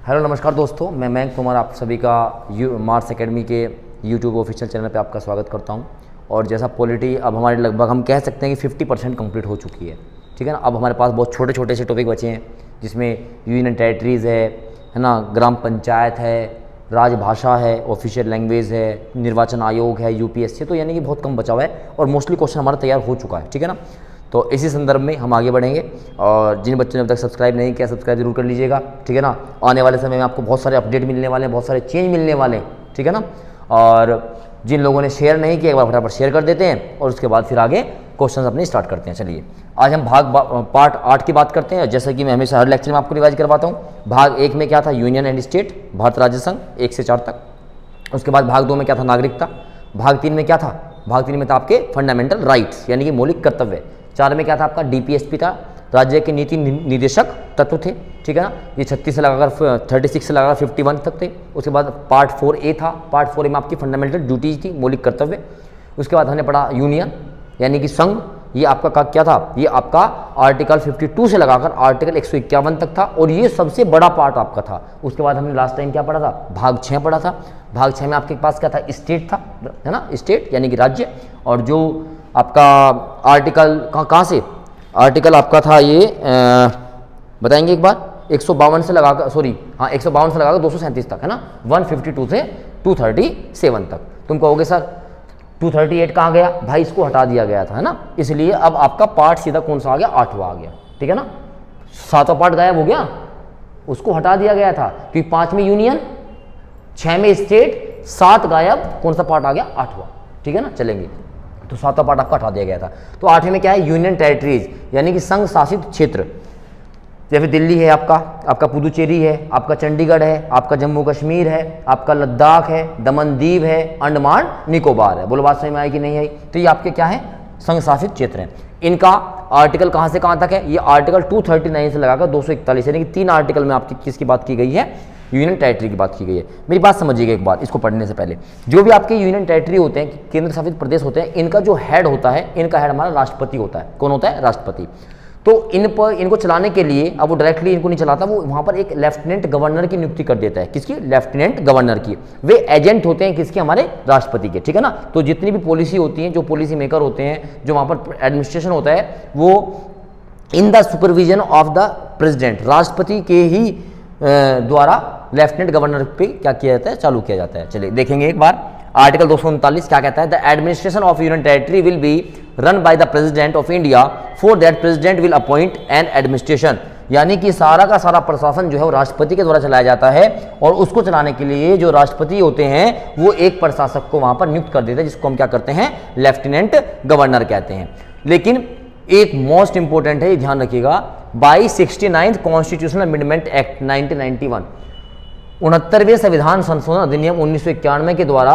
Hello नमस्कार दोस्तों, मैं मयंक कुमार आप सभी का मार्स एकेडमी के यूट्यूब ऑफिशियल चैनल पे आपका स्वागत करता हूं। और जैसा पॉलिटी अब हमारे लगभग हम कह सकते हैं कि 50% कंप्लीट हो चुकी है, ठीक है ना। अब हमारे पास बहुत छोटे छोटे से टॉपिक बचे हैं, जिसमें यूनियन टेरिटरीज़ है ना, ग्राम पंचायत है, राजभाषा है, ऑफिशियल लैंग्वेज है, निर्वाचन आयोग है, यूपीएससी, तो यानी कि बहुत कम बचा हुआ है और मोस्टली क्वेश्चन हमारा तैयार हो चुका है, ठीक है ना। तो इसी संदर्भ में हम आगे बढ़ेंगे और जिन बच्चों ने अब तक सब्सक्राइब नहीं किया सब्सक्राइब जरूर कर लीजिएगा, ठीक है ना। आने वाले समय में आपको बहुत सारे अपडेट मिलने वाले हैं, बहुत सारे चेंज मिलने वाले हैं, ठीक है ना। और जिन लोगों ने शेयर नहीं किया एक बार फटाफट शेयर कर देते हैं और उसके बाद फिर आगे क्वेश्चन अपने स्टार्ट करते हैं। चलिए आज हम पार्ट 8 की बात करते हैं। जैसे कि मैं हमेशा हर लेक्चर में आपको रिवाइज करवाता हूँ। भाग 1 में क्या था, यूनियन एंड स्टेट, भारत राज्य संघ 1 से 4 तक। उसके बाद भाग 2 में क्या था, नागरिकता। भाग 3 में क्या था, भाग 3 में था आपके फंडामेंटल राइट्स यानी कि मौलिक कर्तव्य। 4 में क्या था आपका, डीपीएसपी था, राज्य के नीति निर्देशक तत्व थे, ठीक है ना। ये 36 से लगाकर 36 से लगाकर 51 तक थे। उसके बाद पार्ट 4A था, पार्ट 4A में आपकी फंडामेंटल ड्यूटीज थी, मौलिक कर्तव्य। उसके बाद हमने पढ़ा यूनियन यानी कि संघ, ये आपका क्या था, ये आपका आर्टिकल 52 से लगाकर आर्टिकल 151 तक था और ये सबसे बड़ा पार्ट आपका था। उसके बाद हमने लास्ट टाइम क्या पढ़ा था, भाग 6 पढ़ा था। भाग 6 में आपके पास क्या था, स्टेट था, है ना, स्टेट यानी कि राज्य। और जो आपका आर्टिकल कहाँ से, आर्टिकल आपका था ये बताएंगे एक बार, 152 से लगाकर 152 से लगाकर 237 तक, है ना, 152 से 237 तक। तुम कहोगे सर 238 कहाँ गया, भाई इसको हटा दिया गया था, है ना, इसलिए अब आपका पार्ट सीधा कौन सा आ गया, 8वां आ गया, ठीक है ना। 7वां पार्ट गायब हो गया, उसको हटा दिया गया था क्योंकि 5 में यूनियन, 6 में स्टेट, 7 गायब, कौन सा पार्ट आ गया, 8वां, ठीक है ना। चलेंगे तो 7वां पार्ट आपका हटा दिया गया था। तो 8वें में क्या है, यूनियन टेरिटरीज यानी कि संघ शासित क्षेत्र। जैसे दिल्ली है आपका पुदुचेरी है, आपका चंडीगढ़ है, आपका जम्मू कश्मीर है, आपका लद्दाख है, दमन दीव है, अंडमान निकोबार है। बोलो बात सही में आई कि नहीं आई। तो ये आपके क्या है, संघ शासित क्षेत्र हैं। इनका आर्टिकल कहाँ से कहाँ तक है, ये आर्टिकल 239 से लगाकर 241 यानी कि 3 आर्टिकल में आपकी किसकी बात की गई है, यूनियन टेरिटरी की बात की गई है। मेरी बात समझिएगा एक बार, इसको पढ़ने से पहले जो भी आपके यूनियन टेरिटरी होते हैं, केंद्र शासित प्रदेश होते हैं, इनका जो हेड होता है, इनका हेड हमारा राष्ट्रपति होता है। कौन होता है, राष्ट्रपति। तो इनको चलाने के लिए अब वो डायरेक्टली इनको नहीं चलाता, वो वहाँ पर एक लेफ्टिनेंट गवर्नर की नियुक्ति कर देता है। किसकी, लेफ्टिनेंट गवर्नर की। वे एजेंट होते हैं किसके, हमारे राष्ट्रपति के, ठीक है ना। तो जितनी भी पॉलिसी होती है, जो पॉलिसी मेकर होते हैं, जो वहाँ पर एडमिनिस्ट्रेशन होता है, वो in the supervision of the president, राष्ट्रपति के ही द्वारा लेफ्टिनेंट गवर्नर पे क्या किया जाता है, चालू किया जाता है। चलिए देखेंगे एक बार आर्टिकल 239 क्या कहता है, the administration of union territory will be run by the president of India, for that president will appoint an administration. यानी कि सारा का सारा प्रशासन जो है वो राष्ट्रपति के द्वारा चलाया जाता है और उसको चलाने के लिए जो राष्ट्रपति होते हैं वो एक प्रशासक को वहां पर नियुक्त कर देते हैं, जिसको हम क्या करते हैं, लेफ्टिनेंट गवर्नर कहते हैं। लेकिन एक मोस्ट इंपोर्टेंट है, ध्यान रखिएगा, by 69th constitutional amendment act 1991, 69वें संविधान संशोधन अधिनियम 1991 के द्वारा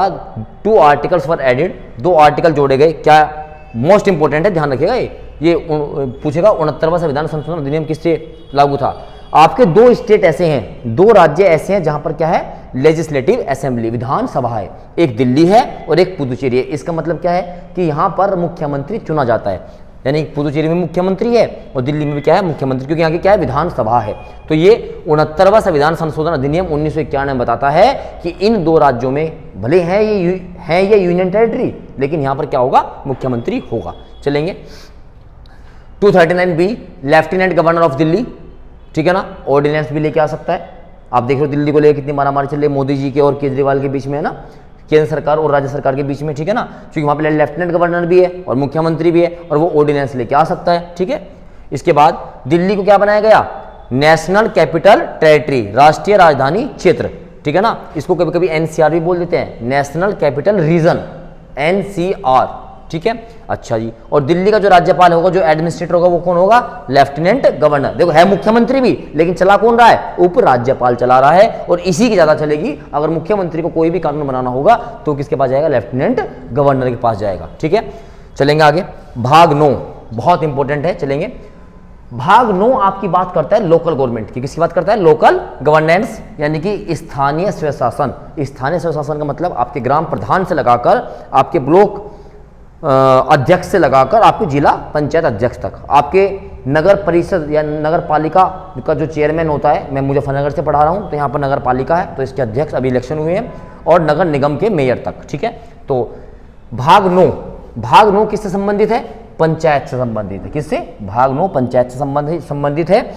2 आर्टिकल्स वर एडेड, 2 आर्टिकल जोड़े गए। क्या मोस्ट इंपोर्टेंट है, ध्यान रखिएगा। ये पूछेगा 69वां संविधान संशोधन अधिनियम किससे लागू था। आपके 2 स्टेट ऐसे हैं, 2 राज्य ऐसे हैं जहां पर क्या है, लेजिस्लेटिव असेंबली, विधानसभा है। एक दिल्ली है और एक पुदुचेरी है। इसका मतलब क्या है कि यहां पर मुख्यमंत्री चुना जाता है, यानी पुदुचेरी में मुख्यमंत्री है और दिल्ली में भी क्या है, मुख्यमंत्री, क्योंकि यहाँ की क्या है, विधानसभा है। तो ये 69वां संविधान संशोधन अधिनियम 1991 में बताता है कि इन 2 राज्यों में भले हैं ये यूनियन टेरिटरी, लेकिन यहाँ पर क्या होगा, मुख्यमंत्री होगा। चलेंगे 239B, lieutenant governor of Delhi, ठीक है ना, ऑर्डिनेंस भी लेके आ सकता है। आप देख रहे हो दिल्ली को लेकर कितनी मारामारी चल रही है मोदी जी के और केजरीवाल के बीच में, है ना, केंद्र सरकार और राज्य सरकार के बीच में, ठीक है ना, क्योंकि वहां पे लेफ्टिनेंट गवर्नर भी है और मुख्यमंत्री भी है और वो ऑर्डिनेंस लेके आ सकता है, ठीक है। इसके बाद दिल्ली को क्या बनाया गया, नेशनल कैपिटल टेरिटरी, राष्ट्रीय राजधानी क्षेत्र, ठीक है ना। इसको कभी कभी एनसीआर भी बोल देते हैं, नेशनल कैपिटल रीजन, एनसीआर, ठीक है। अच्छा जी, और दिल्ली का जो राज्यपाल होगा, जो एडमिनिस्ट्रेटर होगा, वो कौन होगा, लेफ्टिनेंट गवर्नर। देखो है मुख्यमंत्री भी, लेकिन चला कौन रहा है, उप राज्यपाल चला रहा है और इसी की ज्यादा चलेगी। अगर मुख्यमंत्री को कोई भी कानून बनाना होगा तो किसके पास जाएगा, लेफ्टिनेंट गवर्नर के पास जाएगा, ठीक है। चलेंगे आगे, भाग 9 बहुत इंपॉर्टेंट है। चलेंगे भाग 9 आपकी बात करता है लोकल गवर्नमेंट की। किसकी बात करता है, लोकल गवर्नेंस यानी कि स्थानीय स्वशासन। स्थानीय स्वशासन का मतलब आपके ग्राम प्रधान से लगाकर आपके ब्लॉक अध्यक्ष से लगाकर आपके जिला पंचायत अध्यक्ष तक, आपके नगर परिषद या नगर पालिका का जो चेयरमैन होता है, मैं मुजफ्फरनगर से पढ़ा रहा हूँ तो यहाँ पर नगर पालिका है तो इसके अध्यक्ष अभी इलेक्शन हुए हैं, और नगर निगम के मेयर तक, ठीक है। तो भाग 9 किससे संबंधित है? पंचायत से संबंधित है। किससे? भाग 9 पंचायत से संबंधित है।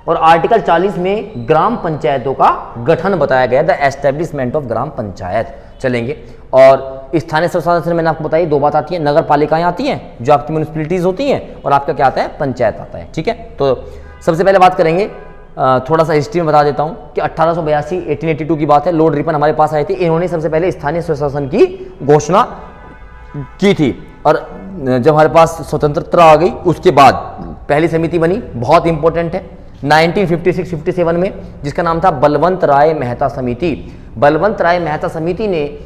और आर्टिकल 40 में ग्राम पंचायतों का गठन बताया गया, the establishment of gram panchayat चलेंगे। और स्थानीय स्वशासन से मैंने आपको बताई 2 बात आती है, नगर पालिकाएं आती हैं जो आपकी म्यूनिसिपैलिटीज होती हैं, और आपका क्या आता है? पंचायत आता है, ठीक है। तो सबसे पहले बात करेंगे, थोड़ा सा हिस्ट्री में बता देता हूं कि 1882 1882 की बात है, लॉर्ड रिपन हमारे पास आए थे, इन्होंने सबसे पहले स्थानीय स्वशासन की घोषणा की थी। और जब हमारे पास स्वतंत्रता आ गई उसके बाद पहली समिति बनी, बहुत इंपॉर्टेंट है, 1956-57 में, जिसका नाम था बलवंत राय मेहता समिति। बलवंत राय मेहता समिति ने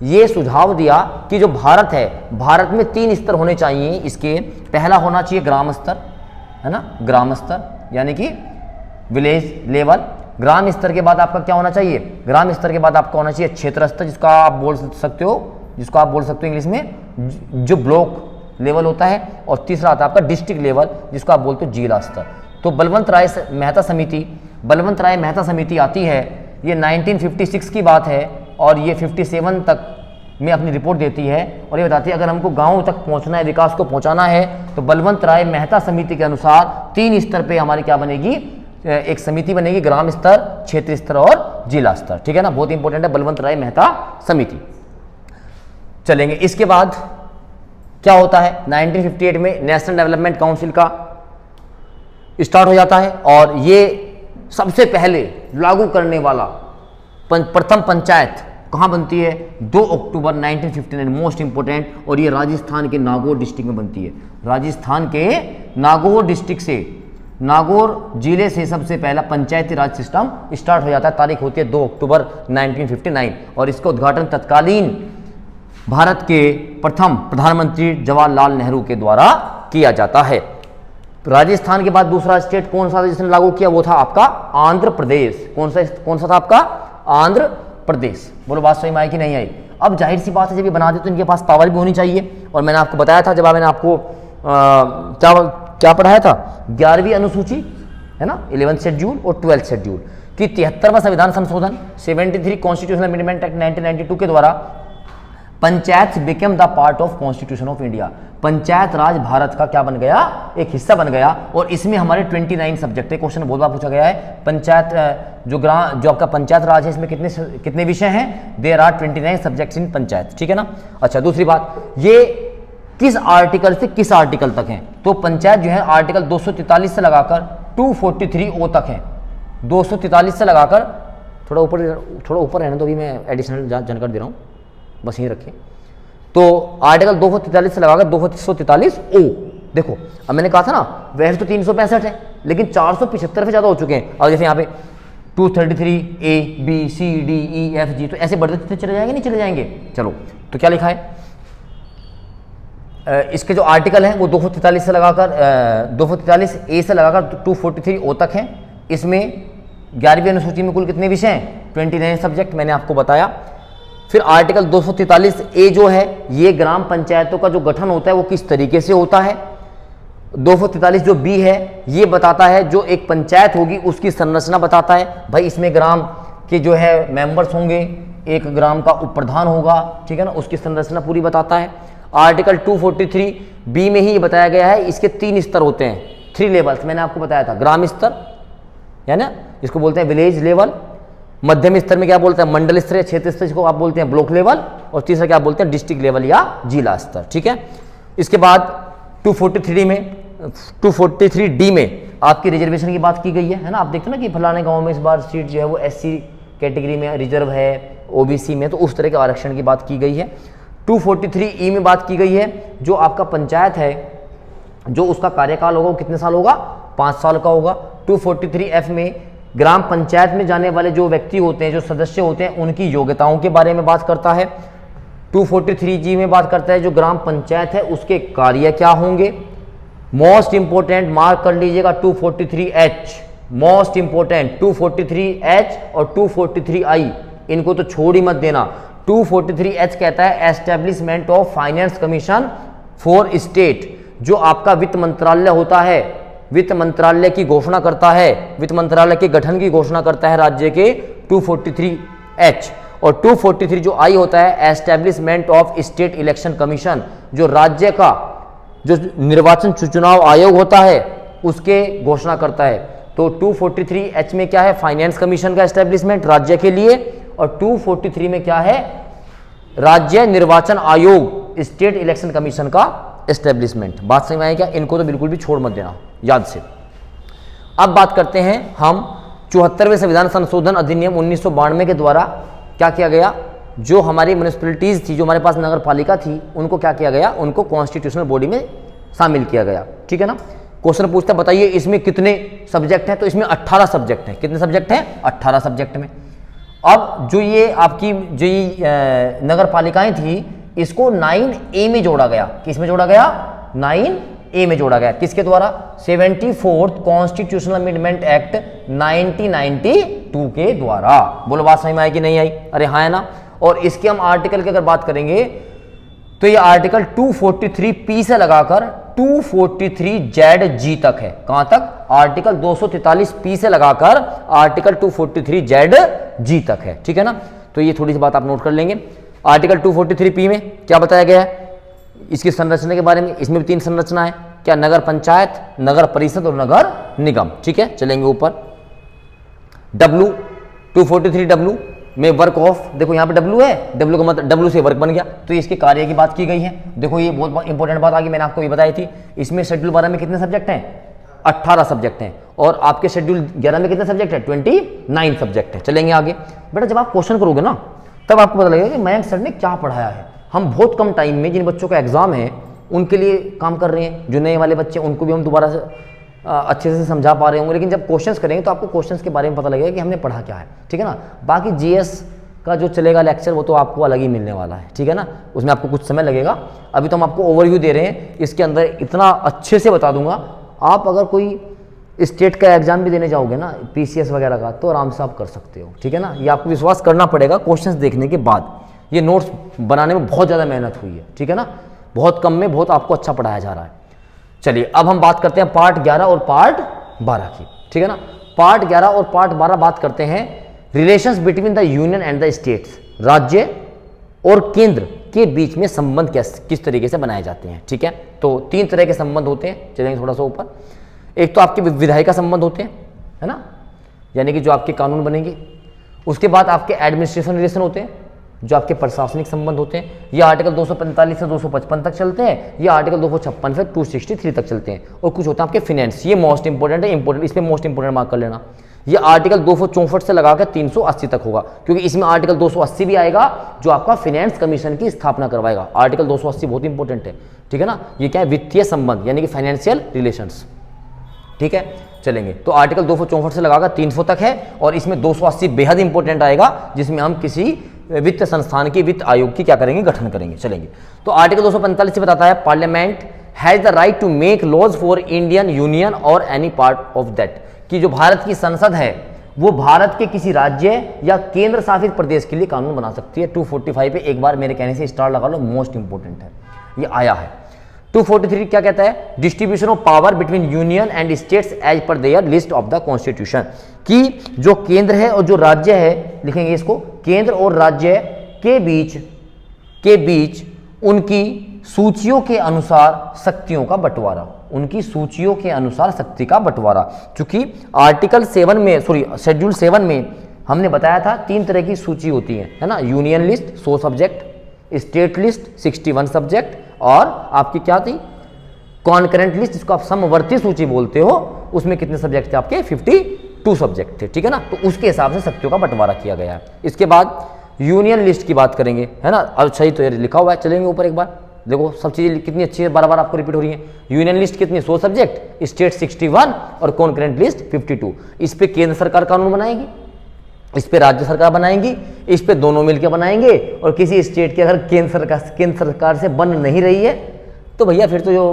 ये सुझाव दिया कि जो भारत है, भारत में 3 स्तर होने चाहिए इसके। पहला होना चाहिए ग्राम स्तर, है ना, ग्राम स्तर यानी कि विलेज लेवल। ग्राम स्तर के बाद आपका क्या होना चाहिए? ग्राम स्तर के बाद आपका होना चाहिए क्षेत्र स्तर, जिसको आप बोल सकते हो इंग्लिश में जो ब्लॉक लेवल होता है। और तीसरा आता है आपका डिस्ट्रिक्ट लेवल, जिसको आप बोलते हो जिला स्तर। तो बलवंत राय मेहता समिति आती है, ये 1956 की बात है, और ये 57 तक में अपनी रिपोर्ट देती है, और ये बताती है अगर हमको गांव तक पहुंचना है, विकास को पहुंचाना है, तो बलवंत राय मेहता समिति के अनुसार 3 स्तर पे हमारी क्या बनेगी? एक समिति बनेगी, ग्राम स्तर, क्षेत्र स्तर और जिला स्तर, ठीक है ना। बहुत इंपॉर्टेंट है बलवंत राय मेहता समिति। चलेंगे, इसके बाद क्या होता है? 1958 में नेशनल डेवलपमेंट काउंसिल का स्टार्ट हो जाता है, और ये सबसे पहले लागू करने वाला प्रथम पंचायत कहाँ बनती है? 2 अक्टूबर 1959, मोस्ट इंपोर्टेंट, और ये राजस्थान के नागौर डिस्ट्रिक्ट में बनती है। राजस्थान के नागौर डिस्ट्रिक्ट से, नागौर जिले से सबसे पहला पंचायती राज सिस्टम स्टार्ट हो जाता है। तारीख होती है 2 अक्टूबर 1959, और इसका उद्घाटन तत्कालीन भारत के प्रथम प्रधानमंत्री जवाहरलाल नेहरू के द्वारा किया जाता है। राजस्थान के बाद दूसरा स्टेट कौन सा था जिसने लागू किया? वो था आपका आंध्र प्रदेश। कौन सा था आपका? आंध्र प्रदेश। बोलो बात सही में आई कि नहीं आई? अब जाहिर सी बात है, जब ये बना दे तो इनके पास पावर भी होनी चाहिए। और मैंने आपको बताया था, जब मैंने आपको क्या पढ़ाया था, 11वीं अनुसूची है ना, 11th शेड्यूल और 12th शेड्यूल कि 73वां संविधान संशोधन 73 कॉन्स्टिट्यूशनल अमेंडमेंट एक्ट 1992 के द्वारा panchayat became the part of constitution of India. Panchayat raj Bharat का क्या बन गया? एक हिस्सा बन गया। और इसमें हमारे 29 सब्जेक्ट है, क्वेश्चन बहुत बार पूछा गया है। पंचायत जो आपका पंचायत राज है, इसमें कितने विषय हैं? There are 29 subjects in panchayat, ठीक है ना। अच्छा, दूसरी बात, ये किस आर्टिकल से किस आर्टिकल तक है? तो पंचायत जो है आर्टिकल 243 से लगाकर 243 तक है। 243 से लगाकर थोड़ा ऊपर रहने तो, अभी मैं एडिशनल जानकारी दे रहा हूँ, बस यहीं रखिए। तो आर्टिकल 243 से लगाकर 243 ओ। देखो, अब मैंने कहा था ना, वैसे तो 365 है, लेकिन 475 से ज़्यादा हो चुके हैं। और जैसे यहाँ पे 233 A B C D E F G, तो ऐसे बढ़ते चले जाएंगे, नहीं चले जाएंगे? चलो, तो क्या लिखा है? इसके जो आर्टिकल हैं वो 243 से लगाकर 243 ए से लगाकर 243 ओ तक हैं। इसमें 11वीं अनुसूची में कुल कितने विषय हैं? 29 सब्जेक्ट, मैंने आपको बताया। फिर आर्टिकल 243 ए जो है, ये ग्राम पंचायतों का जो गठन होता है वो किस तरीके से होता है। 243 जो बी है, ये बताता है जो एक पंचायत होगी उसकी संरचना बताता है। भाई, इसमें ग्राम के जो है मेंबर्स होंगे, एक ग्राम का उप प्रधान होगा, ठीक है ना, उसकी संरचना पूरी बताता है। आर्टिकल 243 बी में ही ये बताया गया है, इसके 3 स्तर होते हैं, 3 लेवल्स, मैंने आपको बताया था। ग्राम स्तर है ना, इसको बोलते हैं विलेज लेवल। मध्यम स्तर में क्या बोलते हैं? मंडल स्तर या क्षेत्र स्तर, जिसको आप बोलते हैं ब्लॉक लेवल। और तीसरा क्या बोलते हैं? डिस्ट्रिक्ट लेवल या जिला स्तर, ठीक है। इसके बाद 243 डी में आपकी रिजर्वेशन की बात की गई है ना। आप देखते हैं ना कि फलाने गांव में इस बार सीट जो है वो SC कैटेगरी में रिजर्व है, OBC में, तो उस तरह के आरक्षण की बात की गई है। 243 ई में बात की गई है, जो आपका पंचायत है, जो उसका कार्यकाल होगा वो कितने साल होगा? 5 साल का होगा। 243 एफ में ग्राम पंचायत में जाने वाले जो व्यक्ति होते हैं, जो सदस्य होते हैं, उनकी योग्यताओं के बारे में बात करता है। 243 जी में बात करता है जो ग्राम पंचायत है उसके कार्य क्या होंगे। मोस्ट इंपोर्टेंट मार्क कर लीजिएगा 243 एच, मोस्ट इंपोर्टेंट 243 एच और 243 आई, इनको तो छोड़ ही मत देना। 243 एच कहता है establishment of finance commission for state, जो आपका वित्त मंत्रालय होता है, वित्त मंत्रालय की घोषणा करता है, वित्त मंत्रालय के गठन की घोषणा करता है राज्य के 243H। और 243 जो आई होता है establishment of state election commission, जो राज्य का जो निर्वाचन चुनाव आयोग होता है उसके घोषणा करता है। तो 243H में क्या है, फाइनेंस कमीशन का एस्टेब्लिशमेंट राज्य के लिए, और 243 में क्या है, राज्य निर्वाचन आयोग स्टेट इलेक्शन कमीशन का एस्टेब्लिशमेंट। बात समझ में आई क्या? इनको तो बिल्कुल भी छोड़ मत देना याद से। अब बात करते हैं हम 74वें संविधान संशोधन अधिनियम 1992 के द्वारा क्या किया गया, जो हमारी म्यूनिसिपैलिटीज थी, जो हमारे पास नगर पालिका थी, उनको क्या किया गया, उनको कॉन्स्टिट्यूशनल बॉडी में शामिल किया गया। ठीक है ना। क्वेश्चन पूछता है बताइए इसमें कितने सब्जेक्ट हैं, तो इसमें 18 सब्जेक्ट हैं। कितने सब्जेक्ट हैं? 18 सब्जेक्ट में। अब जो ये आपकी जो ये नगर पालिकाएं थी, इसको 9A में जोड़ा गया। किस में जोड़ा गया? 9A में जोड़ा गया। किसके द्वारा? 74th कॉन्स्टिट्यूशनल अमेंडमेंट एक्ट 1992 के द्वारा। बोलो बात समझ में आई कि नहीं आई? अरे हाँ है ना। और इसके हम आर्टिकल की अगर बात करेंगे तो ये आर्टिकल 243P से लगाकर 243ZG तक है। कहां तक? आर्टिकल 243P से लगाकर आर्टिकल 243ZG तक है। ठीक है ना। तो ये थोड़ी सी बात आप नोट कर लेंगे। आर्टिकल 243P में क्या बताया गया है, इसकी संरचना के बारे में। इसमें भी 3 संरचना है। क्या? नगर पंचायत, नगर परिषद और नगर निगम। ठीक है, चलेंगे ऊपर। W 243W में वर्क ऑफ, देखो यहाँ पे W है, W का मतलब W से वर्क बन गया, तो इसके कार्य की बात की गई है। देखो ये बहुत इंपॉर्टेंट बात आगे मैंने आपको ये बताई थी। इसमें शेड्यूल 12 में कितने सब्जेक्ट हैं? 18 सब्जेक्ट हैं। और आपके शेड्यूल 11 में कितने सब्जेक्ट है? 29 सब्जेक्ट है। चलेंगे आगे। बेटा जब आप क्वेश्चन करोगे ना तब आपको पता लगेगा कि मयंक सर ने क्या पढ़ाया है। हम बहुत कम टाइम में जिन बच्चों का एग्जाम है उनके लिए काम कर रहे हैं, जो नए वाले बच्चे उनको भी हम दोबारा से अच्छे से समझा पा रहे होंगे। लेकिन जब क्वेश्चंस करेंगे तो आपको क्वेश्चंस के बारे में पता लगेगा कि हमने पढ़ा क्या है। ठीक है ना। बाकी जीएस का जो चलेगा लेक्चर वो तो आपको अलग ही मिलने वाला है। ठीक है ना, उसमें आपको कुछ समय लगेगा। अभी तो हम आपको ओवरव्यू दे रहे हैं, इसके अंदर इतना अच्छे से बता दूंगा। आप अगर कोई स्टेट का एग्जाम भी देने जाओगे ना, पीसीएस वगैरह का, तो आराम से आप कर सकते हो। ठीक है ना। ये आपको विश्वास करना पड़ेगा क्वेश्चंस देखने के बाद। ये नोट्स बनाने में बहुत ज़्यादा मेहनत हुई है। ठीक है ना। बहुत कम में बहुत आपको अच्छा पढ़ाया जा रहा है। चलिए अब हम बात करते हैं पार्ट 11 और पार्ट 12 की। ठीक है ना। पार्ट 11 और पार्ट 12 बात करते हैं relations between the union and the states, राज्य और केंद्र के बीच में संबंध किस तरीके से बनाए जाते हैं। ठीक है। तो 3 तरह के संबंध होते हैं। चलेंगे थोड़ा सा ऊपर। एक तो आपके विधायिका संबंध होते हैं, है ना, यानी कि जो आपके कानून बनेंगे। उसके बाद आपके एडमिनिस्ट्रेशन रिलेशन होते हैं, जो आपके प्रशासनिक संबंध होते हैं। ये आर्टिकल 245 से 255 तक चलते हैं। ये आर्टिकल 256 से 263 तक चलते हैं। और कुछ होता है आपके फाइनेंस, ये मोस्ट इंपोर्टेंट है, इंपोर्टेंट, इस पर मोस्ट इंपोर्टेंट मार्क कर लेना। ये आर्टिकल 264 से लगाकर 380 तक होगा, क्योंकि इसमें आर्टिकल 280 भी आएगा जो आपका फाइनेंस कमीशन की स्थापना करवाएगा। आर्टिकल 280 बहुत इंपॉर्टेंट है। ठीक है ना। ये क्या है? वित्तीय संबंध, यानी कि फाइनेंशियल रिलेशंस। ठीक है। चलेंगे तो आर्टिकल 264 से लगाकर 300 तक है। और इसमें 280 बेहद इंपॉर्टेंट आएगा, जिसमें हम किसी वित्त संस्थान की, वित्त आयोग की क्या करेंगे? गठन करेंगे। चलेंगे तो आर्टिकल 245 से बताता है parliament has the right to make laws for Indian union और एनी पार्ट ऑफ दैट, कि जो भारत की संसद है वो भारत के किसी राज्य या केंद्र शासित प्रदेश के लिए कानून बना सकती है। 245 पे एक बार मेरे कहने से स्टार लगा लो, मोस्ट इंपोर्टेंट है, ये आया है। 243 क्या कहता है? Distribution of power between union and states as per their list of the constitution, कि जो केंद्र है और जो राज्य है, लिखेंगे इसको, केंद्र और राज्य के बीच उनकी सूचियों के अनुसार शक्तियों का बंटवारा, उनकी सूचियों के अनुसार शक्ति का बंटवारा। चूंकि आर्टिकल 7 में, सॉरी शेड्यूल 7 में हमने बताया था 3 तरह की सूची होती है ना। Union list 100 subject, state list 61 subject, और आपकी क्या थी? कॉन्करेंट लिस्ट, जिसको आप समवर्ती सूची बोलते हो, उसमें कितने सब्जेक्ट थे आपके? 52 सब्जेक्ट थे। ठीक है ना। तो उसके हिसाब से शक्तियों का बंटवारा किया गया है। इसके बाद यूनियन लिस्ट की बात करेंगे, है ना। अब सही तो ये लिखा हुआ है, चलेंगे ऊपर एक बार। देखो सब चीजें कितनी अच्छी है, बार बार आपको रिपीट हो रही है। यूनियन लिस्ट कितनी? 100 सब्जेक्ट, स्टेट 61 और कॉन्करेंट लिस्ट 52। इस पे केंद्र सरकार कानून बनाएगी, इस पे राज्य सरकार बनाएंगी, इस पे दोनों मिलकर बनाएंगे। और किसी स्टेट की अगर केंद्र सरकार से बन नहीं रही है तो भैया फिर तो जो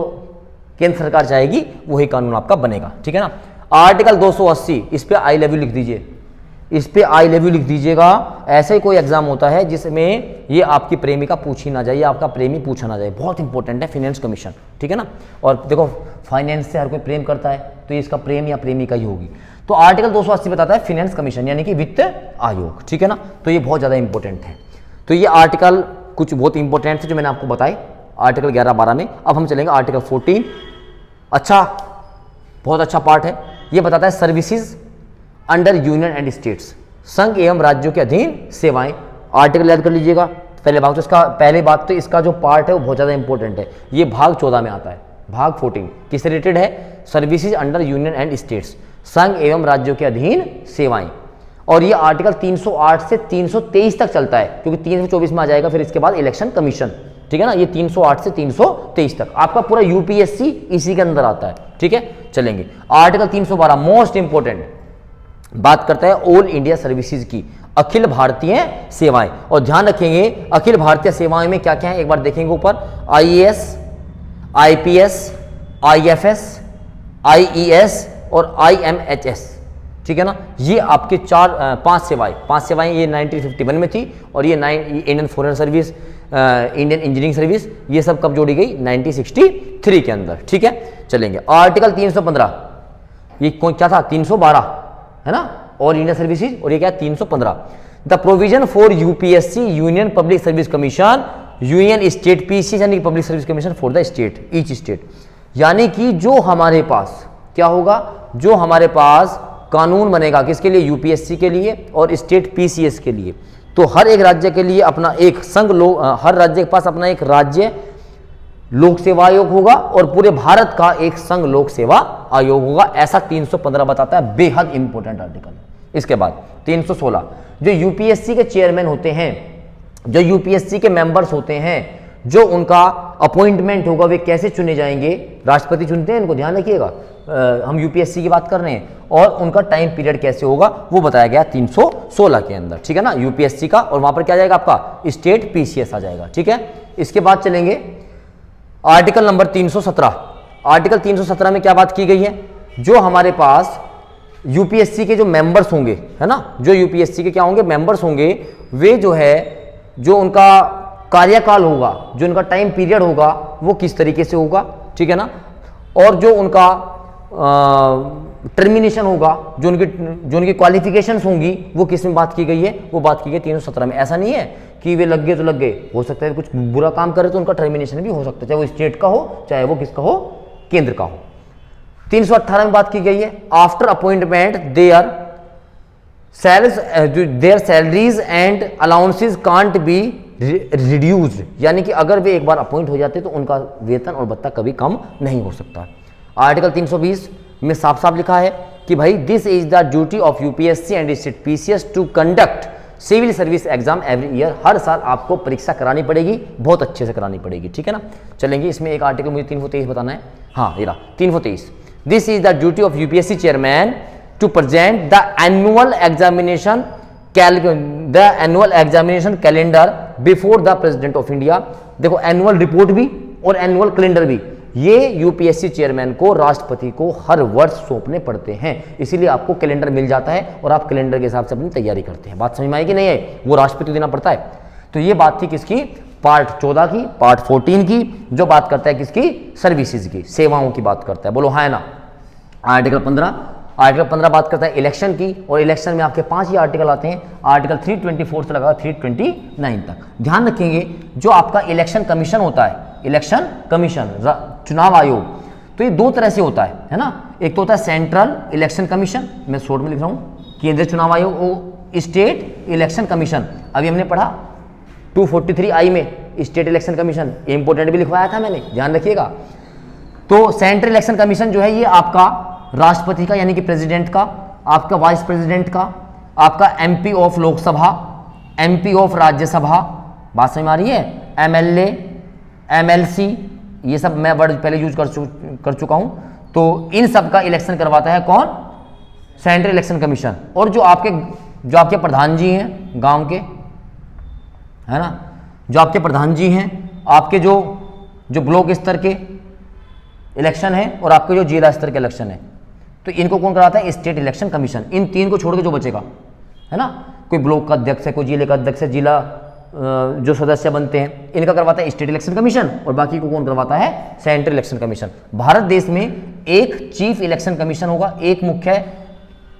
केंद्र सरकार चाहेगी वही कानून आपका बनेगा। ठीक है ना। आर्टिकल 280, इस पे आई लव यू लिख दीजिए। इस पे आई लव यू लिख दीजिएगा। ऐसे ही कोई एग्जाम होता है जिसमें ये आपकी प्रेमिका पूछी ना जाए या आपका प्रेमी पूछा ना जाए, बहुत इंपॉर्टेंट है फाइनेंस कमीशन, ठीक है ना। और देखो फाइनेंस से हर कोई प्रेम करता है, तो इसका प्रेम या प्रेमिका ही होगी। तो आर्टिकल 280 बताता है फाइनेंस कमीशन यानी कि वित्त आयोग, ठीक है ना। तो ये बहुत ज़्यादा इंपॉर्टेंट है। तो ये आर्टिकल कुछ बहुत इंपॉर्टेंट थे जो मैंने आपको बताए आर्टिकल 11-12 में। अब हम चलेंगे आर्टिकल 14। अच्छा, बहुत अच्छा पार्ट है। ये बताता है services under union and states, संघ एवं राज्यों के अधीन सेवाएं। आर्टिकल याद कर लीजिएगा। पहले भाग तो इसका पहले बात तो इसका जो पार्ट है वो बहुत ज़्यादा इंपॉर्टेंट है। ये भाग 14 में आता है। भाग 14 किससे रिलेटेड है? Services under union and states, संघ एवं राज्यों के अधीन सेवाएं। और ये आर्टिकल 308 से 323 तक चलता है, क्योंकि 324 में आ जाएगा फिर इसके बाद इलेक्शन कमीशन, ठीक है ना। ये 308 से 323 तक आपका पूरा यूपीएससी इसी के अंदर आता है, ठीक है। चलेंगे आर्टिकल 312 मोस्ट इंपोर्टेंट, बात करता है ऑल इंडिया सर्विसेज की, अखिल भारतीय सेवाएं। और ध्यान रखेंगे अखिल भारतीय सेवाएं में क्या क्या है, एक बार देखेंगे ऊपर, आईएएस, आईपीएस, आईएफएस, आईईएस और आईएमएचएस, ठीक है ना। ये आपके पांच सेवाएं ये 1951 में थी। और ये Indian foreign service, Indian engineering service, ये सब कब जोड़ी गई? 1963 के अंदर, ठीक है। चलेंगे आर्टिकल 315, ये क्या था? 312 है ना, और इंडियन सर्विसेज। और ये क्या है? 315, the provision for UPSC union public service commission, union state PC यानी कि public service commission for the state, each state. यानी कि जो हमारे पास क्या होगा, जो हमारे पास कानून बनेगा किसके लिए? यूपीएससी के लिए और स्टेट पीसीएस के लिए। तो हर एक राज्य के लिए अपना एक हर राज्य के पास अपना एक राज्य लोक सेवा आयोग होगा और पूरे भारत का एक संघ लोक सेवा आयोग होगा। ऐसा 315 बताता है, बेहद इंपॉर्टेंट आर्टिकल। इसके बाद 316, जो यूपीएससी के चेयरमैन होते हैं, जो यूपीएससी के मेंबर्स होते हैं, जो उनका अपॉइंटमेंट होगा वे कैसे चुने जाएंगे? राष्ट्रपति चुनते हैं इनको, ध्यान रखिएगा। हम यूपीएससी की बात कर रहे हैं। और उनका टाइम पीरियड कैसे होगा वो बताया गया 316 के अंदर, ठीक है ना, यूपीएससी का। और वहां पर क्या जाएगा आपका? स्टेट पीसीएस आ जाएगा, ठीक है। इसके बाद चलेंगे आर्टिकल नंबर 317। आर्टिकल 317 में क्या बात की गई है? जो हमारे पास यूपीएससी के जो मेंबर्स होंगे, है ना, जो यूपीएससी के क्या होंगे? मेंबर्स होंगे, वे जो है जो उनका कार्यकाल होगा, जो उनका टाइम पीरियड होगा वो किस तरीके से होगा, ठीक है ना। और जो उनका टर्मिनेशन होगा, जो उनकी क्वालिफिकेशंस होंगी वो किस में बात की गई है? वो बात की गई 317 में। ऐसा नहीं है कि वे लग गए तो लग गए, हो सकता है कुछ बुरा काम करे तो उनका टर्मिनेशन भी हो सकता है, चाहे वो स्टेट का हो चाहे वो किसका हो, केंद्र का हो। 318 में बात की गई है, after appointment there salaries and allowances can't be reduced, यानी कि अगर वे एक बार अपॉइंट हो जाते तो उनका वेतन और भत्ता कभी कम नहीं हो सकता। आर्टिकल 320 में साफ साफ लिखा है कि भाई this is the duty of UPSC and state PCS to conduct civil service exam every year. हर साल आपको परीक्षा करानी पड़ेगी, बहुत अच्छे से करानी पड़ेगी, ठीक है ना। चलेंगे इसमें एक आर्टिकल मुझे 323 बताना है। हाँ ये रहा 323, this is the duty of UPSC chairman to present the annual examination calendar before the president of India. देखो एनुअल रिपोर्ट भी और एनुअल कैलेंडर भी ये यूपीएससी चेयरमैन को, राष्ट्रपति को हर वर्ष सौंपने पड़ते हैं। इसीलिए आपको कैलेंडर मिल जाता है और आप कैलेंडर के हिसाब से अपनी तैयारी करते हैं। बात समझ में आएगी नहीं है? वो राष्ट्रपति को देना पड़ता है। तो ये बात थी किसकी? पार्ट 14 की, पार्ट 14 की, जो बात करता है किसकी? सर्विसेज की, सेवाओं की बात करता है। बोलो हाँ ना। आर्टिकल 15 बात करता है इलेक्शन की, और इलेक्शन में आपके 5 ही आर्टिकल आते हैं। आर्टिकल 324 से लगा 329 तक। ध्यान रखेंगे जो आपका इलेक्शन कमीशन होता है, इलेक्शन कमीशन चुनाव आयोग, तो ये दो तरह से होता है ना। एक तो होता है सेंट्रल इलेक्शन कमीशन, मैं शॉर्ट में लिख रहा हूँ, केंद्रीय चुनाव आयोग, वो स्टेट इलेक्शन कमीशन। अभी हमने पढ़ा 243I में स्टेट इलेक्शन कमीशन, इंपोर्टेंट भी लिखवाया था मैंने, ध्यान रखिएगा। तो सेंट्रल इलेक्शन कमीशन जो है ये आपका राष्ट्रपति का यानी कि प्रेसिडेंट का, आपका वाइस प्रेसिडेंट का, आपका MP of Lok Sabha, MP of Rajya Sabha, बात समझ में आ रही है, एमएलए, एमएलसी, ये सब मैं वर्ड पहले यूज कर चुका हूं। तो इन सब का इलेक्शन करवाता है कौन? Central election commission. और जो आपके प्रधान जी हैं गांव के, है ना, जो आपके प्रधान जी हैं, आपके जो ब्लॉक स्तर के इलेक्शन है और आपके जो जिला स्तर के इलेक्शन है, तो इनको कौन कराता है? State election commission. इन तीन को छोड़ के जो बचेगा, है ना। कोई ब्लॉक का अध्यक्ष है, कोई जिले का अध्यक्ष है, जिला जो सदस्य बनते हैं इनका करवाता है स्टेट इलेक्शन कमीशन, और बाकी को कौन करवाता है, सेंट्रल इलेक्शन कमीशन। भारत देश में एक चीफ इलेक्शन कमीशन होगा, एक मुख्य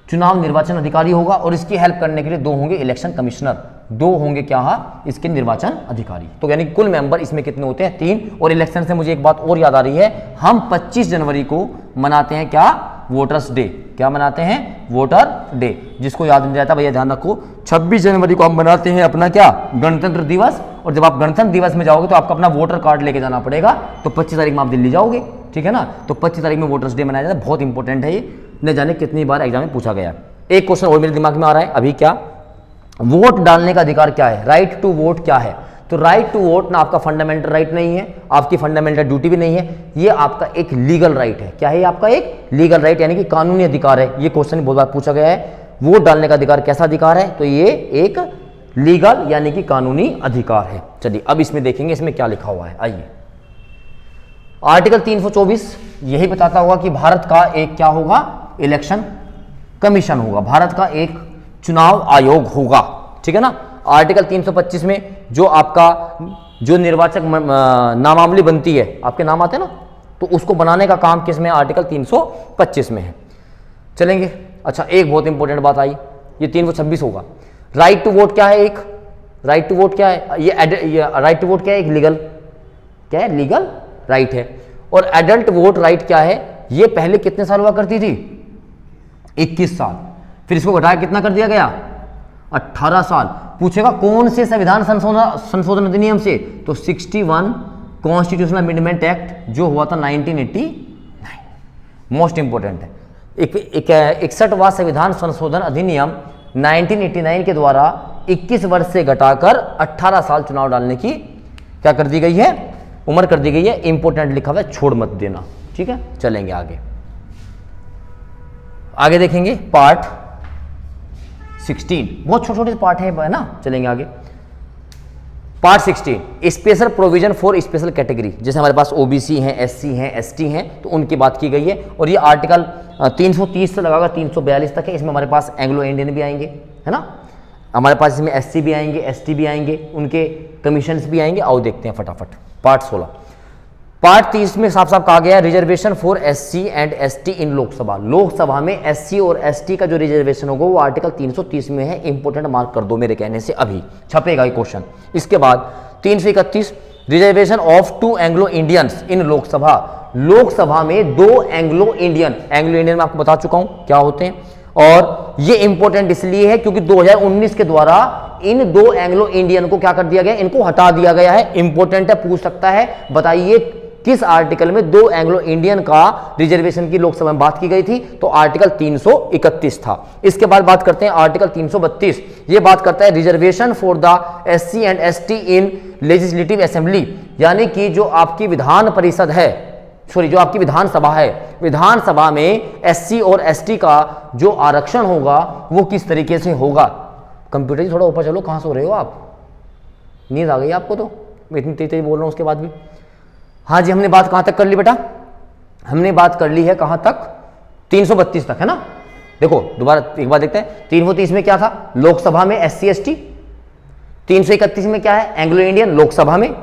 चुनाव निर्वाचन अधिकारी होगा, और इसकी हेल्प करने के लिए 2 होंगे इलेक्शन कमिश्नर, 2 होंगे क्या, इसके निर्वाचन अधिकारी। तो यानी कुल मेंबर इसमें कितने होते हैं, 3। और इलेक्शन से मुझे एक बात और याद आ रही है, हम 25 जनवरी को मनाते हैं क्या, वोटर्स डे। क्या मनाते हैं, वोटर डे। जिसको याद नहीं रहता भैया ध्यान रखो, 26 जनवरी को हम मनाते हैं अपना क्या, गणतंत्र दिवस। और जब आप गणतंत्र दिवस में जाओगे तो आपको अपना वोटर कार्ड लेके जाना पड़ेगा, तो 25 तारीख में आप दिल्ली जाओगे, ठीक है ना। तो 25 तारीख में वोटर्स डे मनाया जाता है, बहुत इंपॉर्टेंट है ये, न जाने कितनी बार एग्जाम में पूछा गया। एक क्वेश्चन और मेरे दिमाग में आ रहा है अभी, क्या वोट डालने का अधिकार क्या है, राइट टू वोट क्या है। तो राइट टू वोट ना आपका फंडामेंटल राइट नहीं है, आपकी फंडामेंटल ड्यूटी भी नहीं है, ये आपका एक लीगल राइट है। क्या है, आपका एक लीगल राइट यानी कि कानूनी अधिकार है। ये क्वेश्चन बहुत बार पूछा गया है, वोट डालने का अधिकार कैसा अधिकार है, तो ये एक लीगल यानी कि कानूनी अधिकार है। चलिए अब इसमें देखेंगे इसमें क्या लिखा हुआ है। आइए, आर्टिकल 324 यही बताता होगा कि भारत का एक क्या होगा, इलेक्शन कमीशन होगा, भारत का एक चुनाव आयोग होगा, ठीक है ना। आर्टिकल 325 में जो आपका जो निर्वाचक नामावली बनती है, आपके नाम आते हैं ना, तो उसको बनाने का काम किस में, आर्टिकल 325 में है। चलेंगे। अच्छा, एक बहुत इंपॉर्टेंट बात आई, ये 326 होगा। राइट टू वोट क्या है, एक राइट टू वोट क्या है, ये राइट टू वोट क्या है, एक लीगल क्या है, लीगल राइट है। और एडल्ट वोट राइट क्या है, ये पहले कितने साल हुआ करती थी, 21 साल, फिर इसको घटाया कितना कर दिया गया, 18 साल। पूछेगा कौन से संविधान संशोधन अधिनियम से, तो 61 कॉन्स्टिट्यूशनल अमेंडमेंट एक्ट जो हुआ था 1989, मोस्ट इंपोर्टेंट है। 61वां संविधान संशोधन अधिनियम 1989 के द्वारा 21 वर्ष से घटाकर 18 साल चुनाव डालने की क्या कर दी गई है, उम्र कर दी गई है। इंपोर्टेंट लिखा हुआ है, छोड़ मत देना, ठीक है। चलेंगे आगे, आगे देखेंगे पार्ट 16, बहुत छोटे छोटे पार्ट है ना। चलेंगे आगे, part 16 special provision for special category, जैसे हमारे पास ओबीसी हैं, एससी हैं, एसटी हैं, तो उनकी बात की गई है। और ये आर्टिकल 330 से लगाकर 342 तक है। इसमें हमारे पास एंग्लो इंडियन भी आएंगे, है ना, हमारे पास इसमें एससी भी आएंगे, एसटी भी आएंगे, उनके कमीशंस भी आएंगे। आओ देखते हैं फटाफट। पार्ट 16, पार्ट 30 में साफ साफ कहा गया है reservation for SC and ST in Lok Sabha. Lok Sabha में एससी और एसटी का जो रिजर्वेशन होगा वो आर्टिकल 330 में है। इंपोर्टेंट मार्क कर दो मेरे कहने से, अभी छपेगा ये क्वेश्चन। इसके बाद 331 reservation of 2 Anglo Indians in Lok Sabha. Lok Sabha में 2 एंग्लो इंडियन, एंग्लो इंडियन मैं आपको बता चुका हूं क्या होते हैं, और ये इंपॉर्टेंट इसलिए है क्योंकि 2019 के द्वारा इन 2 एंग्लो इंडियन को क्या कर दिया गया, इनको हटा दिया गया है। इंपॉर्टेंट है, पूछ सकता है, बताइए किस आर्टिकल में 2 एंग्लो इंडियन का रिजर्वेशन की लोकसभा में बात की गई थी, तो आर्टिकल 331 था। इसके बाद बात करते हैं आर्टिकल 332, ये बात करता है reservation for the SC and ST in legislative assembly, यानी कि जो आपकी विधान परिषद है, सॉरी जो आपकी विधानसभा है, विधानसभा में एससी और एसटी का जो आरक्षण होगा वो किस तरीके से होगा। कंप्यूटर जी थोड़ा ऊपर चलो, कहां सो रहे हो आप, नींद आ गई आपको, तो मैं इतनी तेज बोल रहा हूं उसके बाद भी। हाँ जी, हमने बात कहां तक कर ली बेटा, हमने बात कर ली है कहां तक, 332 तक, है ना। देखो दोबारा एक बार देखते हैं, 330 में क्या था, लोकसभा में एससी एसटी। 331 में क्या है, एंग्लो इंडियन, लोकसभा में।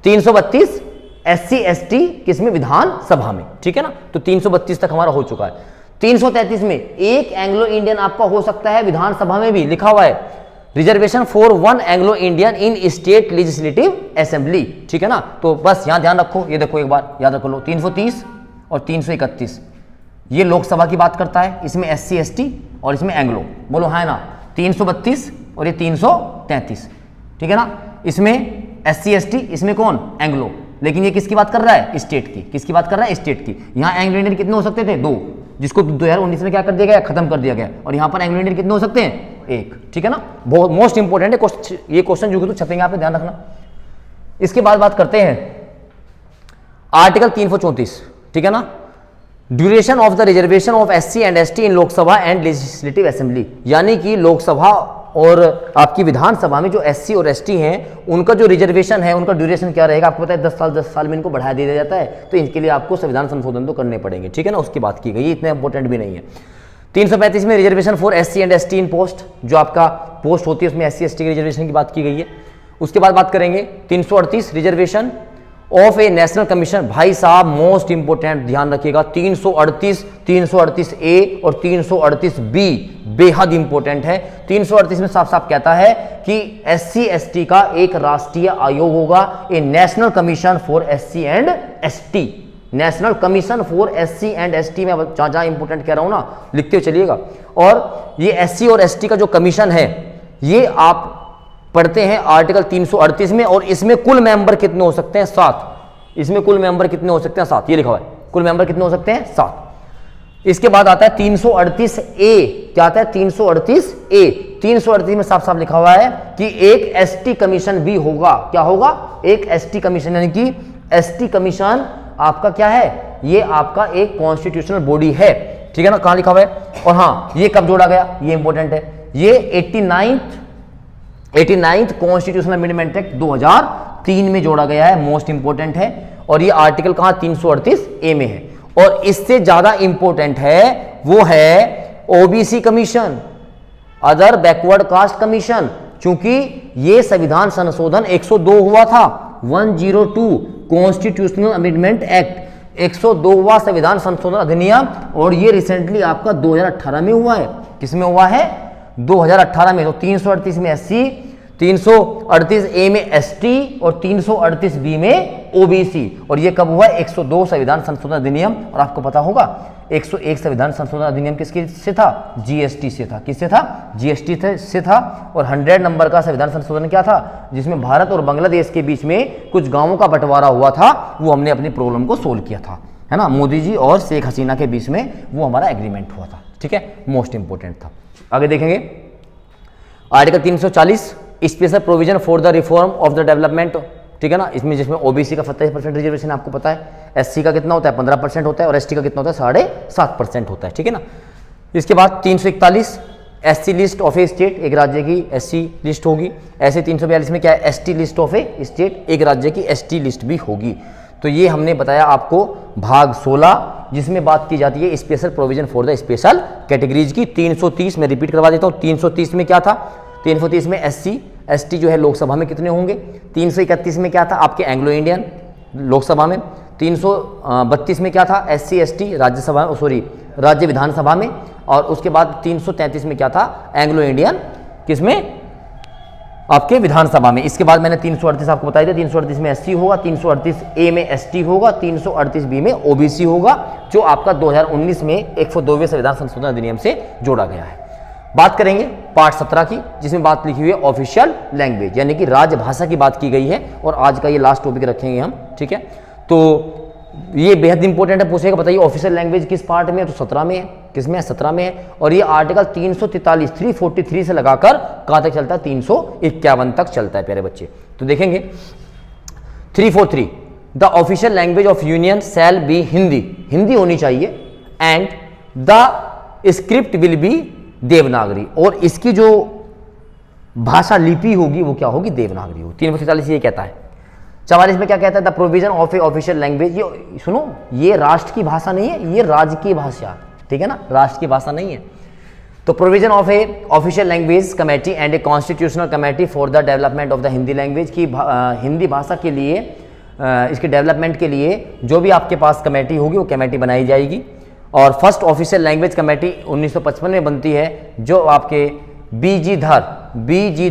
332 एससी एसटी किसमें, विधानसभा में, ठीक है ना। तो 332 तक हमारा हो चुका है। 333 में एक एंग्लो इंडियन आपका हो सकता है विधानसभा में भी, लिखा हुआ है reservation for 1 Anglo Indian in state legislative assembly, ठीक है ना। तो बस यहां ध्यान रखो, ये देखो एक बार याद रख लो, 330 और 331 ये लोकसभा की बात करता है, इसमें एससी एसटी और इसमें एंग्लो, बोलो हाँ ना। 332 और ये 333, ठीक है ना। इसमें एससी एसटी, इसमें कौन, एंग्लो। लेकिन ये किसकी बात कर रहा है, स्टेट की। किसकी बात कर रहा है, स्टेट की। यहां एंग्लो इंडियन कितने हो सकते थे, 2, जिसको 2019 में क्या कर दिया गया, खत्म कर दिया गया। और यहां पर एंग्लो इंडियन कितने हो सकते हैं, 1, ठीक है ना। बहुत मोस्ट इंपोर्टेंट है ये क्वेश्चन, जो कि तो छपेंगे, आप ध्यान रखना। इसके बाद बात करते हैं आर्टिकल 334, ठीक है ना, duration of the reservation of SC and ST in Lok Sabha and legislative assembly, यानी कि लोकसभा और आपकी विधानसभा में जो एससी और एसटी हैं उनका जो रिजर्वेशन है उनका ड्यूरेशन क्या रहेगा, आपको पता है 10 साल में इनको बढ़ा दिया जाता है। तो इनके लिए आपको संविधान संशोधन तो करने पड़ेंगे, ठीक है ना, उसकी बात की गई, इतना इंपॉर्टेंट भी नहीं है। 335 में reservation for SC and ST in post, जो आपका पोस्ट होती है उसमें SC ST की रिजर्वेशन की बात की गई है। उसके बाद बात करेंगे 338 reservation of A national commission. भाई साहब मोस्ट इंपोर्टेंट, ध्यान रखिएगा, 338 ए और 338 बी बेहद इंपोर्टेंट है। 338 में साफ साफ कहता है कि SC ST का एक राष्ट्रीय आयोग होगा, a national commission for SC and ST, national commission for SC and ST। में जहां इंपोर्टेंट कह रहा हूं ना, लिखते हुए चलिएगा। और ये SC और ST का जो कमीशन है ये आप पढ़ते हैं आर्टिकल 338 में, और इसमें कुल मेंबर कितने हो सकते हैं? 7। इसमें कुल मेंबर कितने हो सकते हैं? 7, ये लिखा हुआ है, कुल मेंबर कितने हो सकते हैं? 7। इसके बाद आता है 338 ए, क्या आता है? 338 ए। 338 में साफ साफ लिखा हुआ है कि एक ST कमीशन भी होगा। क्या होगा? एक ST कमीशन, यानी कि ST कमीशन आपका क्या है? ये आपका एक कॉन्स्टिट्यूशनल बॉडी है, ठीक है ना? कहां लिखा हुआ है? और हाँ, ये कब जोड़ा गया? ये इंपॉर्टेंट है। ये 89th कॉन्स्टिट्यूशनल अमेंडमेंट एक्ट 2003 में जोड़ा गया है, मोस्ट इंपोर्टेंट है। और ये आर्टिकल कहां? 338 ए में है। और इससे ज्यादा इंपोर्टेंट है वो है OBC commission, other backward caste commission, क्योंकि ये संविधान संशोधन 102 हुआ था, 102 कॉन्स्टिट्यूशनल अमेंडमेंट एक्ट, 102वां संविधान संशोधन अधिनियम। और ये रिसेंटली आपका 2018 में हुआ है। किसमें हुआ है? 2018 में। तो 338 में SC, 338 ए में ST और 338 बी में OBC। और ये कब हुआ? 102 संविधान संशोधन अधिनियम। और आपको पता होगा 101 संविधान संशोधन अधिनियम किसके से था? GST से था। किससे था? GST से था। और 100 नंबर का संविधान संशोधन क्या था? जिसमें भारत और बांग्लादेश के बीच में कुछ गांवों का बंटवारा हुआ था, वो हमने अपनी प्रॉब्लम को सोल्व किया था, है ना? मोदी जी और शेख हसीना के बीच में वो हमारा एग्रीमेंट हुआ था, ठीक है? मोस्ट इंपोर्टेंट था। आगे देखेंगे article 340 special provision for the reform of the development, ठीक है ना? इसमें जिसमें OBC का 27% रिजर्वेशन आपको पता है, SC का कितना होता है? 15% होता है, और ST का कितना होता है? 7.5% होता है, ठीक है ना? इसके बाद 341 SC list of A state, एक राज्य की SC लिस्ट होगी। ऐसे 342 में क्या है? ST list of A state, एक राज्य की ST लिस्ट भी होगी। तो ये हमने बताया आपको भाग 16, जिसमें बात की जाती है special provision for the special categories की। 330 में रिपीट करवा देता हूँ। 330 में क्या था? 330 में SC ST जो है लोकसभा में कितने होंगे? 331 में क्या था? आपके एंग्लो इंडियन लोकसभा में। 332 में क्या था? SC ST राज्यसभा, सॉरी राज्य विधानसभा में। और उसके बाद 333 में क्या था? एंग्लो इंडियन किसमें? आपके विधानसभा में। इसके बाद मैंने 338 आपको बताया था, 338 में SC होगा, 338 ए में ST होगा, 338 बी में OBC होगा, जो आपका 2019 में 102वें संविधान संशोधन अधिनियम से जोड़ा गया है। बात करेंगे पार्ट 17 की, जिसमें बात लिखी हुई है ऑफिशियल लैंग्वेज, यानी कि राजभाषा की बात की गई है। और आज का ये लास्ट टॉपिक रखेंगे हम, ठीक है? तो ये बेहद इंपॉर्टेंट है, पूछेगा बताइए ऑफिशियल लैंग्वेज किस पार्ट में है? तो 17 में है। किसमें है? 17 में है। और ये आर्टिकल 343 से लगाकर कहां तक चलता है? 351 तक चलता है प्यारे बच्चे। तो देखेंगे 343 the official language of union shall be Hindi, Hindi होनी चाहिए। And the script will be Devanagari, और इसकी जो भाषा लिपि होगी वो क्या होगी? देवनागरी होगी। 343 ये कहता है। 44 में क्या कहता है? The provision of A official language, ये सुनो, ये राष्ट्र की भाषा नहीं है, ये राज्य की भाषा, ठीक है ना? राष्ट्र की भाषा नहीं है। तो provision of A official language committee and a constitutional committee for the development of the Hindi language की, हिंदी भाषा के लिए, इसके डेवलपमेंट के लिए जो भी आपके पास कमेटी होगी वो कमेटी बनाई जाएगी। और फर्स्ट ऑफिशियल लैंग्वेज कमेटी 1955 में बनती है, जो आपके BG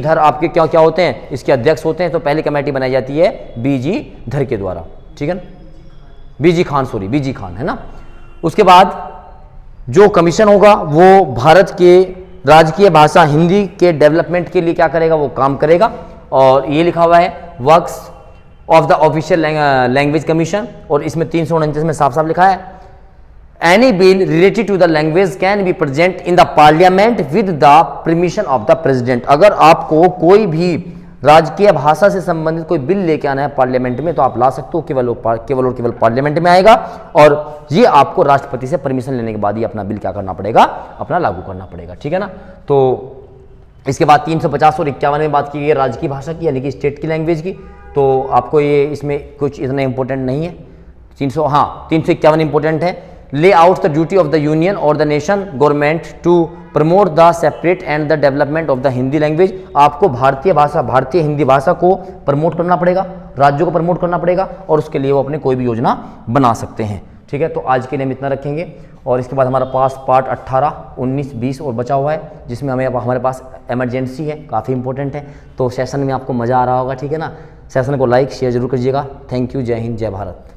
धर आपके क्या क्या होते हैं? इसके अध्यक्ष होते हैं। तो पहली कमेटी बनाई जाती है BG धर के द्वारा, ठीक है ना? BG खान, है ना? उसके बाद जो कमीशन होगा वो भारत के राजकीय भाषा हिंदी के डेवलपमेंट के लिए क्या करेगा? वो काम करेगा। और ये लिखा हुआ है works of the official language commission, और इसमें 349 में साफ साफ लिखा है Any bill related to the language can be present in the parliament with the permission of the president। अगर आपको कोई भी राजकीय भाषा से संबंधित कोई बिल लेके आना है पार्लियामेंट में, तो आप ला सकते हो, केवल पार्लियामेंट में आएगा। और ये आपको राष्ट्रपति से परमिशन लेने के बाद ही अपना बिल क्या करना पड़ेगा? अपना लागू करना पड़ेगा, ठीक है ना? तो इसके बाद 350 और 51 में बात की गई है राज्य की भाषा की, यानी कि स्टेट की लैंग्वेज की। तो आपको ये इसमें कुछ इतना इंपॉर्टेंट नहीं है। 351 इंपॉर्टेंट है, lay out the duty of the union or the nation government to promote the separate and the development of the Hindi language। आपको भारतीय हिंदी भाषा को प्रमोट करना पड़ेगा, राज्यों को प्रमोट करना पड़ेगा, और उसके लिए वो अपने कोई भी योजना बना सकते हैं। ठीक है, तो आज के लिए हम इतना रखेंगे, और इसके बाद हमारा पास पार्ट 18, 19, 20 और बचा हुआ है, जिसमें हमारे पास इमरजेंसी है, काफ़ी इंपॉर्टेंट है। तो सेशन में आपको मज़ा आ रहा होगा। ठीक है ना, सेशन को लाइक शेयर जरूर कीजिएगा। Thank you. जय हिंद, जय भारत।